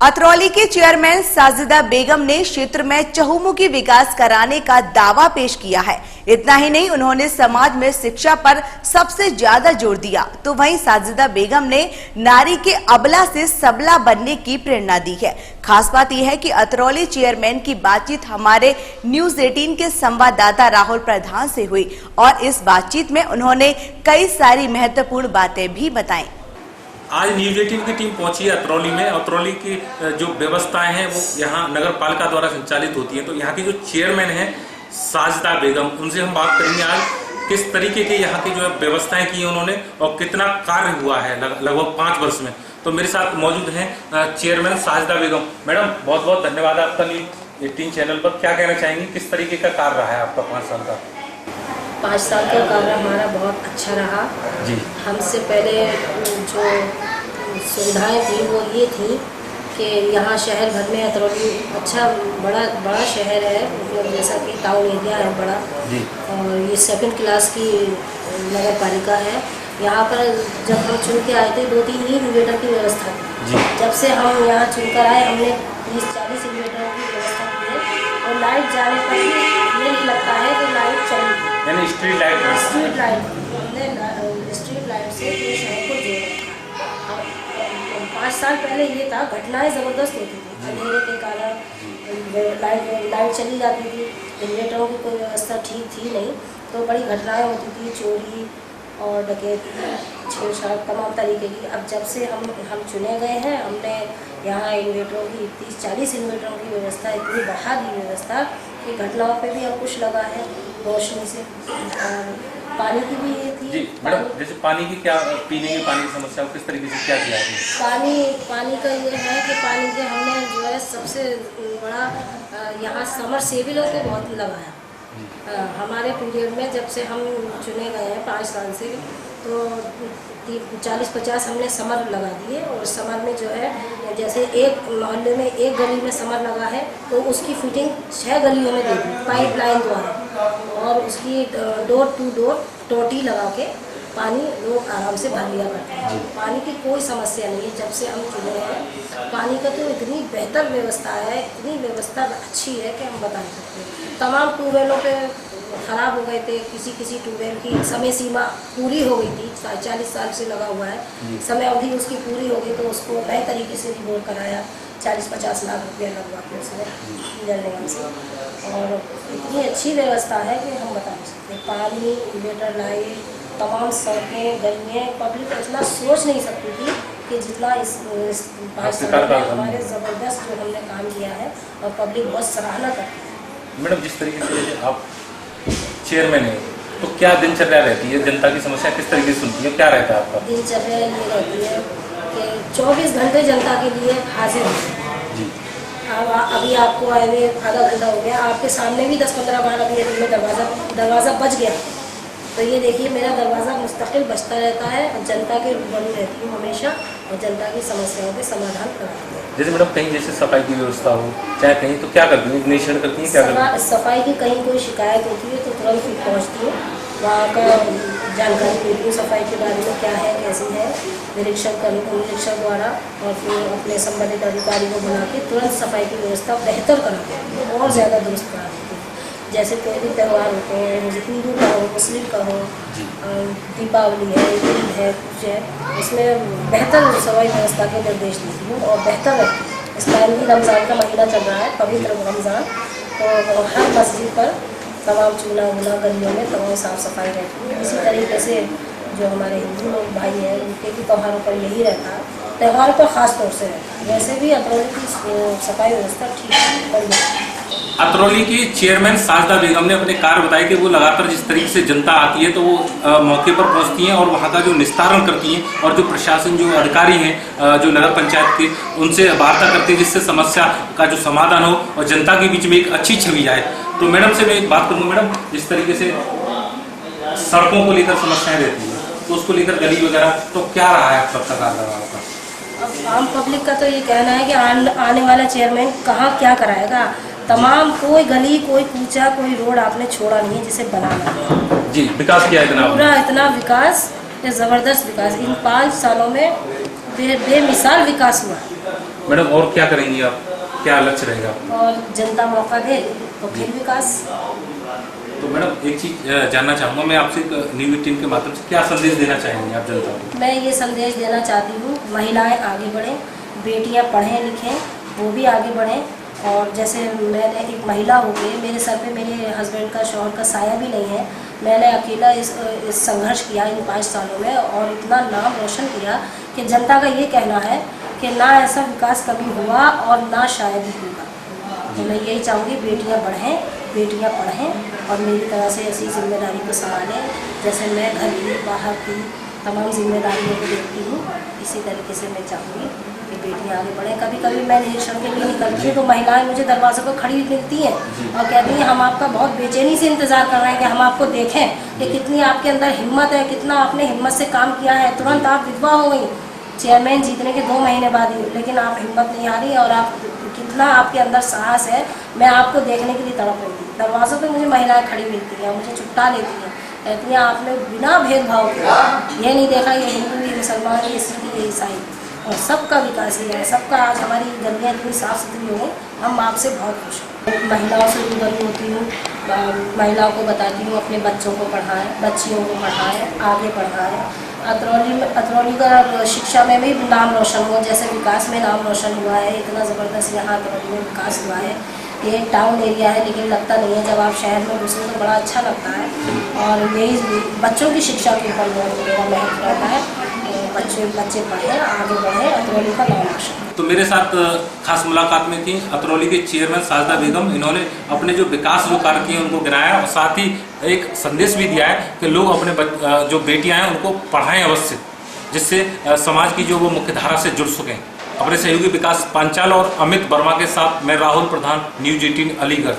अतरौली के चेयरमैन साजिदा बेगम ने क्षेत्र में चहुमुखी विकास कराने का दावा पेश किया है। इतना ही नहीं, उन्होंने समाज में शिक्षा पर सबसे ज्यादा जोर दिया। तो वहीं साजिदा बेगम ने नारी के अबला से सबला बनने की प्रेरणा दी है। खास बात यह है कि अतरौली चेयरमैन की बातचीत हमारे न्यूज 18 के संवाददाता राहुल प्रधान से हुई और इस बातचीत में उन्होंने कई सारी महत्वपूर्ण बातें भी बताई। आज न्यूज 18 की टीम पहुंची है अतरौली में। अतरौली की जो व्यवस्थाएं हैं वो यहाँ नगर पालिका द्वारा संचालित होती हैं। तो यहाँ की जो चेयरमैन है साजिदा बेगम, उनसे हम बात करेंगे आज किस तरीके की यहाँ की जो व्यवस्थाएं की उन्होंने और कितना कार्य हुआ है लगभग 5 वर्ष में। तो मेरे साथ मौजूद हैं चेयरमैन साजिदा बेगम। मैडम, बहुत बहुत धन्यवाद आपका न्यूज 18 चैनल पर। क्या कहना चाहेंगे, किस तरीके का कार्य रहा है आपका 5 साल का? 5 साल का कार्य हमारा बहुत अच्छा रहा जी। हमसे पहले जो सुविधाएं थी वो ये थी कि यहाँ शहर भर में अतरौली अच्छा बड़ा शहर है, मतलब जैसा कि टाउन एरिया है बड़ा जी। और ये 2nd क्लास की नगर पालिका है। यहाँ पर जब हम चुन के आए थे 2-3 ही इन्वर्टर की व्यवस्था थी। जब से हम यहाँ चुनकर आए हमने 30-40 इन्वर्टरों की व्यवस्था की है और लाइट जाने पर भी ये नहीं लगता है कि लाइट चली, यानी स्ट्रीट लाइट हमने स्ट्रीट लाइट से पूरे शहर को जोड़ा। 5 साल पहले ये था, घटनाएं ज़बरदस्त होती थी। अंधेरे के कारण लाइट चली जाती थी, इन्वर्टरों की कोई व्यवस्था ठीक थी नहीं, तो बड़ी घटनाएं होती थी, चोरी और डकैती, छेड़छाड़ तमाम तरीके की। अब जब से हम चुने गए हैं, हमने यहाँ इन्वर्टरों की 30-40 इन्वर्टरों की व्यवस्था इतनी बढ़ा दी व्यवस्था कि घटनाओं पे भी अंकुश लगा है रोशनी से। और पानी की भी ये थी। जी मैडम, जैसे पानी की क्या, पीने के पानी की समस्या किस तरीके से क्या किया आपने? पानी का ये है कि पानी के हमने जो है सबसे बड़ा यहाँ समर सेविलों को बहुत लगाया। हमारे पीरियड में जब से हम चुने गए हैं 5 साल से, तो 40-50 हमने समर लगा दिए। और समर में जो है जैसे एक मोहल्ले में एक गली में समर लगा है तो उसकी फिटिंग 6 गलियों में दे दी पाइपलाइन द्वारा, और उसकी डोर टू डोर टोटी लगा के पानी लोग आराम से भर लिया करते हैं। पानी की कोई समस्या नहीं है जब से हम चुने हैं। पानी का तो इतनी बेहतर व्यवस्था है, इतनी व्यवस्था अच्छी है कि हम बता नहीं सकते। तमाम ट्यूबवेलों पे ख़राब हो गए थे, किसी ट्यूबवेल की समय सीमा पूरी हो गई थी, 40 साल से लगा हुआ है, समय अवधि उसकी पूरी हो गई तो उसको नए तरीके से रिबोर कराया। 40-50 लाख रुपया लगवा के उसमें जल निगम से। और इतनी अच्छी व्यवस्था है कि हम बता नहीं सकते। पानी, इन्वर्टर लाइट, तमाम सड़कें, गलियाँ, पब्लिक इतना सोच नहीं सकती थी कि जितना इस 5 साल में हमारे ज़बरदस्त जो हमने काम किया है और पब्लिक बहुत सराहना करती है। मैडम, जिस तरीके से आप चेयरमैन है तो क्या दिनचर्या रहती है, जनता की समस्या किस तरीके से सुनती है, क्या रहता है आपका? दिनचर्या ये रहती है कि 24 घंटे जनता के लिए हाजिर है जी। अभी आपको आए हुए आधा घंटा हो गया, आपके सामने भी 10-15 बार अभी में दरवाज़ा बज गया, तो ये देखिए मेरा दरवाज़ा मुस्तकिल बजता रहता है और जनता के रूबरू रहती हूँ हमेशा और जनता की समस्याओं के समाधान कराती है। जैसे मैडम कहीं जैसे सफाई की व्यवस्था हो चाहे कहीं, तो क्या करती हैं, निरीक्षण करती हैं, क्या करती हैं? सफाई की कहीं कोई शिकायत होती है तो तुरंत फिर पहुँचती हूँ, वहाँ का जानकारी देती हूँ सफाई के बारे में क्या है कैसी है, निरीक्षण द्वारा, और फिर अपने संबंधित अधिकारी को बुला के तुरंत सफाई की व्यवस्था बेहतर कराते हैं और ज़्यादा दुरुस्त करा देते हैं। जैसे कोई भी त्यौहार होते हैं, हिंदू का हो, मुस्लिम का हो, दीपावली है, ईद है, कुछ है, उसमें बेहतर सफाई व्यवस्था के निर्देश देती हूँ और बेहतर रहती है। इस टाइम भी रमज़ान का महीना चल रहा है, पवित्र रमज़ान, तो हर मस्जिद पर तमाम चूल्हा वूल्हा गलियों में तमाम साफ़ सफाई रहती है। इसी तरीके से जो हमारे हिंदू लोग भाई हैं उनके भी त्योहारों पर यही रहता है, त्यौहार पर ख़ास तौर से रहता है। वैसे भी अतरौली की सफाई व्यवस्था ठीक है, बढ़िया। अतरौली की चेयरमैन साजिदा बेगम ने अपने कार्य बताए कि वो लगातार जिस तरीके से जनता आती है तो वो मौके पर पहुंचती हैं और वहां का जो निस्तारण करती हैं और जो प्रशासन जो अधिकारी हैं जो नगर पंचायत के, उनसे वार्ता करती हैं जिससे समस्या का जो समाधान हो और जनता के बीच में एक अच्छी छवि जाए। तो मैडम से मैं एक बात करूँ, मैडम जिस तरीके से सड़कों को लेकर समस्याएं रहती हैं तो उसको लेकर गली वगैरह, तो क्या रहा है अब तक का कार्य? अब आम पब्लिक का तो ये कहना है कि आने वाला चेयरमैन कहाँ क्या कराएगा। तमाम कोई गली, कोई कूचा, कोई रोड आपने छोड़ा नहीं है जिसे बनाना है। जी, विकास किया है पूरा, इतना विकास, ज़बरदस्त विकास इन 5 सालों में बेमिसाल विकास हुआ। मैडम और क्या करेंगी आप, क्या लक्ष्य रहेगा आपका? और जनता मौका दे तो फिर विकास। तो मैडम एक चीज जानना चाहूँगा मैं आपसे, न्यूज़ 18 के माध्यम से क्या संदेश देना चाहेंगे आप जनता को? मैं ये संदेश देना चाहती हूँ, महिलाएं आगे बढ़ें, बेटियाँ पढ़ें लिखें, वो भी आगे बढ़ें। और जैसे मैंने एक महिला हो गई, मेरे सर पे मेरे हस्बैंड का, शौहर का साया भी नहीं है। मैंने अकेला इस संघर्ष किया इन 5 सालों में और इतना नाम रोशन किया कि जनता का ये कहना है कि ना ऐसा विकास कभी हुआ और ना शायद ही होगा। तो मैं यही चाहूँगी, बेटियाँ बढ़ें, बेटियाँ पढ़ें और मेरी तरह से ऐसी जिम्मेदारी को संभालें जैसे मैं घर की, बाहर की तमाम जिम्मेदारियों को देखती हूँ। इसी तरीके से मैं चाहूँगी कि बेटियाँ आगे बढ़ें। कभी कभी मैं निरीक्षण के लिए निकलती हूँ तो महिलाएं मुझे दरवाजे पर खड़ी मिलती हैं और कहती हैं हम आपका बहुत बेचैनी से इंतज़ार कर रहे हैं कि हम आपको देखें कि कितनी आपके अंदर हिम्मत है, कितना आपने हिम्मत से काम किया है। तुरंत आप विधवा हो गई चेयरमैन जीतने के 2 महीने बाद ही, लेकिन आप हिम्मत नहीं आ रही और आप कितना आपके अंदर साहस है, मैं आपको देखने के लिए तड़प रही थी। दरवाज़ों पे मुझे महिलाएं खड़ी मिलती हैं, मुझे चुपटा लेती हैं, कहती हैं आपने बिना भेदभाव के ये नहीं देखा ये हिंदू, ये मुसलमान, ये सिख, ये ईसाई, और सबका विकास ही है, सबका। आज हमारी गलियाँ इतनी साफ़ सुथरी हो गई, हम आपसे बहुत खुश हैं। महिलाओं से रूबरू होती हूँ, महिलाओं को बताती हूँ अपने बच्चों को पढ़ाएं, बच्चियों को पढ़ाएं, आगे बढ़ाएं। अतरौली का शिक्षा में भी नाम रोशन हो, जैसे विकास में नाम रोशन हुआ है। इतना ज़बरदस्त यहाँ अतरौली में विकास हुआ है। ये एक टाउन एरिया है लेकिन लगता नहीं है, जब आप शहर में घुसे तो बड़ा अच्छा लगता है। और यही बच्चों की शिक्षा के ऊपर मेरा महत्व रहता है, बच्चे पढ़ें, आगे बढ़ें, अतरौली का नाम रोशन। तो मेरे साथ खास मुलाकात में थी अतरौली के चेयरमैन साजिदा बेगम। इन्होंने अपने जो विकास जो कार्य किए उनको गिनाया और साथ ही एक संदेश भी दिया है कि लोग अपने जो बेटियां हैं उनको पढ़ाएं अवश्य, जिससे समाज की जो वो मुख्य धारा से जुड़ सकें। अपने सहयोगी विकास पांचाल और अमित वर्मा के साथ मैं राहुल प्रधान, न्यूज़ 18 अलीगढ़।